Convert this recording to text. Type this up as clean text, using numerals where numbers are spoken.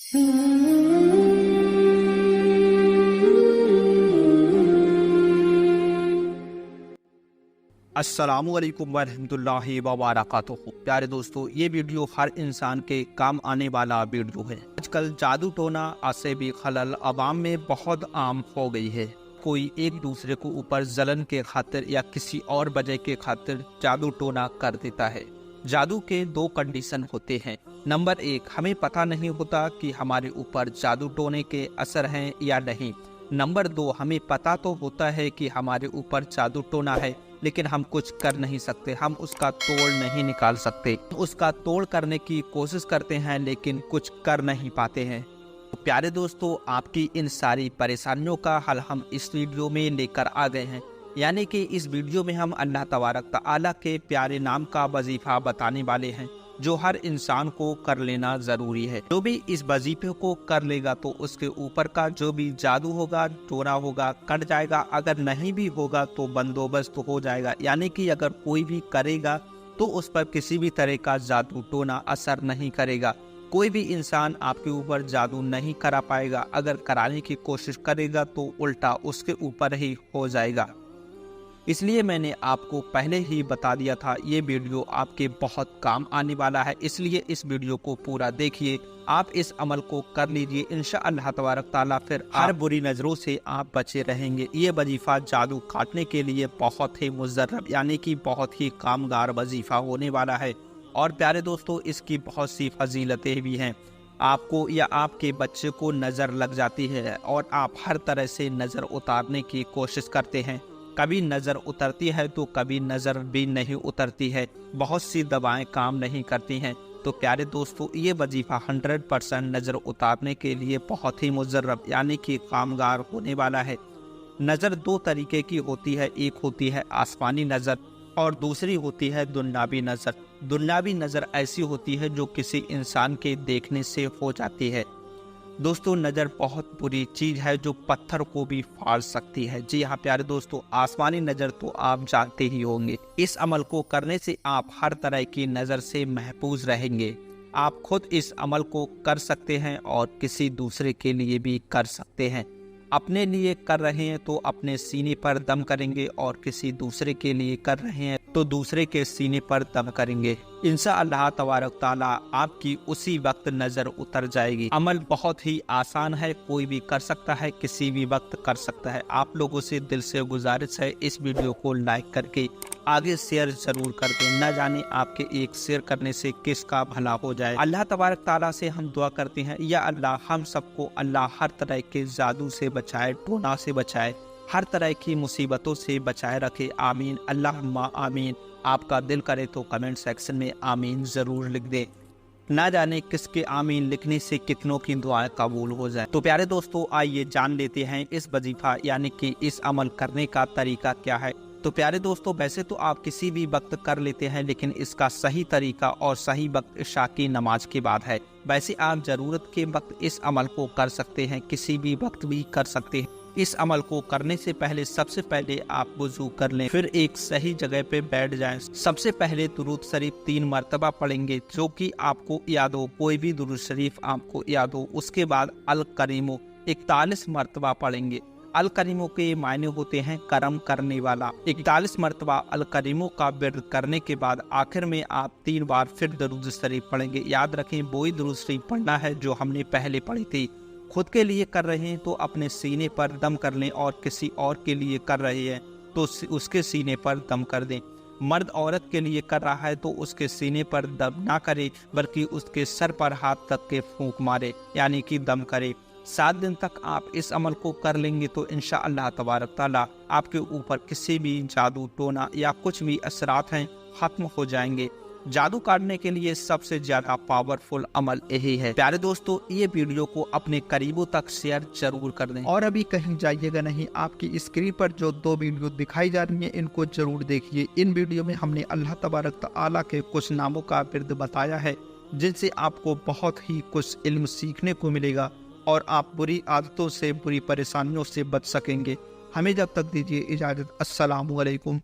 अस्सलामुअलैकुम वरहमतुल्लाहि वबरकातुहू। प्यारे दोस्तों, ये वीडियो हर इंसान के काम आने वाला वीडियो है। आजकल जादू टोना असेबी खलल अवाम में बहुत आम हो गई है। कोई एक दूसरे को ऊपर जलन के खातिर या किसी और वजह के खातिर जादू टोना कर देता है। जादू के दो कंडीशन होते हैं। नंबर 1, हमें पता नहीं होता कि हमारे ऊपर जादू टोने के असर हैं या नहीं। नंबर 2, हमें पता तो होता है कि हमारे ऊपर जादू टोना है, लेकिन हम कुछ कर नहीं सकते, हम उसका तोड़ नहीं निकाल सकते। उसका तोड़ करने की कोशिश करते हैं लेकिन कुछ कर नहीं पाते हैं। तो प्यारे दोस्तों, आपकी इन सारी परेशानियों का हल हम इस वीडियो में लेकर आ गए हैं। यानी कि इस वीडियो में हम अल्लाह तबारक तआला के प्यारे नाम का वजीफा बताने वाले हैं, जो हर इंसान को कर लेना ज़रूरी है। जो भी इस वजीफे को कर लेगा तो उसके ऊपर का जो भी जादू होगा, टोना होगा, कट जाएगा। अगर नहीं भी होगा तो बंदोबस्त हो जाएगा। यानी कि अगर कोई भी करेगा तो उस पर किसी भी तरह का जादू टोना असर नहीं करेगा। कोई भी इंसान आपके ऊपर जादू नहीं करा पाएगा। अगर कराने की कोशिश करेगा तो उल्टा उसके ऊपर ही हो जाएगा। इसलिए मैंने आपको पहले ही बता दिया था, ये वीडियो आपके बहुत काम आने वाला है। इसलिए इस वीडियो को पूरा देखिए, आप इस अमल को कर लीजिए। इंशाअल्लाह तबारक ताला फिर हर बुरी नज़रों से आप बचे रहेंगे। ये वजीफ़ा जादू काटने के लिए बहुत ही मुजर्रब यानी कि बहुत ही कामगार वजीफ़ा होने वाला है। और प्यारे दोस्तों, इसकी बहुत सी फजीलतें भी हैं। आपको या आपके बच्चे को नज़र लग जाती है और आप हर तरह से नज़र उतारने की कोशिश करते हैं। कभी नज़र उतरती है तो कभी नज़र भी नहीं उतरती है। बहुत सी दवाएं काम नहीं करती हैं। तो प्यारे दोस्तों, ये वजीफ़ा 100% नज़र उतारने के लिए बहुत ही मुजर्रब यानी कि कामगार होने वाला है। नज़र दो तरीके की होती है, एक होती है आसमानी नज़र और दूसरी होती है दुनियावी नज़र। दुनियावी नज़र ऐसी होती है जो किसी इंसान के देखने से हो जाती है। दोस्तों, नज़र बहुत बुरी चीज़ है जो पत्थर को भी फाड़ सकती है। जी हाँ प्यारे दोस्तों, आसमानी नज़र तो आप जानते ही होंगे। इस अमल को करने से आप हर तरह की नज़र से महफूज रहेंगे। आप खुद इस अमल को कर सकते हैं और किसी दूसरे के लिए भी कर सकते हैं। अपने लिए कर रहे हैं तो अपने सीने पर दम करेंगे और किसी दूसरे के लिए कर रहे हैं तो दूसरे के सीने पर दम करेंगे। इंशाअल्लाह तबारक ताला आपकी उसी वक्त नज़र उतर जाएगी। अमल बहुत ही आसान है, कोई भी कर सकता है, किसी भी वक्त कर सकता है। आप लोगों से दिल से गुजारिश है, इस वीडियो को लाइक करके आगे शेयर जरूर कर दें। न जाने आपके एक शेयर करने से किसका भला हो जाए। अल्लाह तबारक ताला से हम दुआ करते हैं, या अल्लाह हम सबको अल्लाह हर तरह के जादू से बचाए, टोना से बचाए, हर तरह की मुसीबतों से बचाए रखे। आमीन अल्लाहुम्मा आमीन। आपका दिल करे तो कमेंट सेक्शन में आमीन ज़रूर लिख दे। ना जाने किसके आमीन लिखने से कितनों की दुआएं कबूल हो जाए। तो प्यारे दोस्तों, आइए जान लेते हैं इस वजीफा यानी कि इस अमल करने का तरीका क्या है। तो प्यारे दोस्तों, वैसे तो आप किसी भी वक्त कर लेते हैं, लेकिन इसका सही तरीका और सही वक्त इशा की नमाज के बाद है। वैसे आप ज़रूरत के वक्त इस अमल को कर सकते हैं, किसी भी वक्त भी कर सकते हैं। इस अमल को करने से पहले सबसे पहले आप वुजू कर लें, फिर एक सही जगह पे बैठ जाएं। सबसे पहले दुरूद शरीफ 3 मरतबा पढ़ेंगे, जो कि आपको याद हो, कोई भी दुरूद शरीफ आपको याद हो। उसके बाद अल करीमो 41 मरतबा पढ़ेंगे। अल करीमो के मायने होते हैं करम करने वाला। 41 मरतबा अल करीमो का विर्द करने के बाद आखिर में आप 3 बार फिर दुरूद शरीफ पढ़ेंगे। याद रखें, वही दुरूद शरीफ पढ़ना है जो हमने पहले पढ़ी थी। खुद के लिए कर रहे हैं तो अपने सीने पर दम कर लें, और किसी और के लिए कर रहे हैं तो उसके सीने पर दम कर दें। मर्द औरत के लिए कर रहा है तो उसके सीने पर दम ना करे, बल्कि उसके सर पर हाथ तक के फूंक मारे यानी कि दम करे। 7 दिन तक आप इस अमल को कर लेंगे तो इंशाअल्लाह तबारक ताला आपके ऊपर किसी भी जादू टोना या कुछ भी असरात हैं खत्म हो जाएंगे। जादू काटने के लिए सबसे ज्यादा पावरफुल अमल यही है। प्यारे दोस्तों, ये वीडियो को अपने करीबों तक शेयर जरूर कर दें। और अभी कहीं जाइएगा नहीं, आपकी स्क्रीन पर जो 2 वीडियो दिखाई जा रही हैं इनको जरूर देखिए। इन वीडियो में हमने अल्लाह तबारक तआला के कुछ नामों का विर्द बताया है, जिनसे आपको बहुत ही कुछ इल्म सीखने को मिलेगा और आप बुरी आदतों से, बुरी परेशानियों से बच सकेंगे। हमें जब तक दीजिए इजाज़त। अस्सलामु अलैकुम।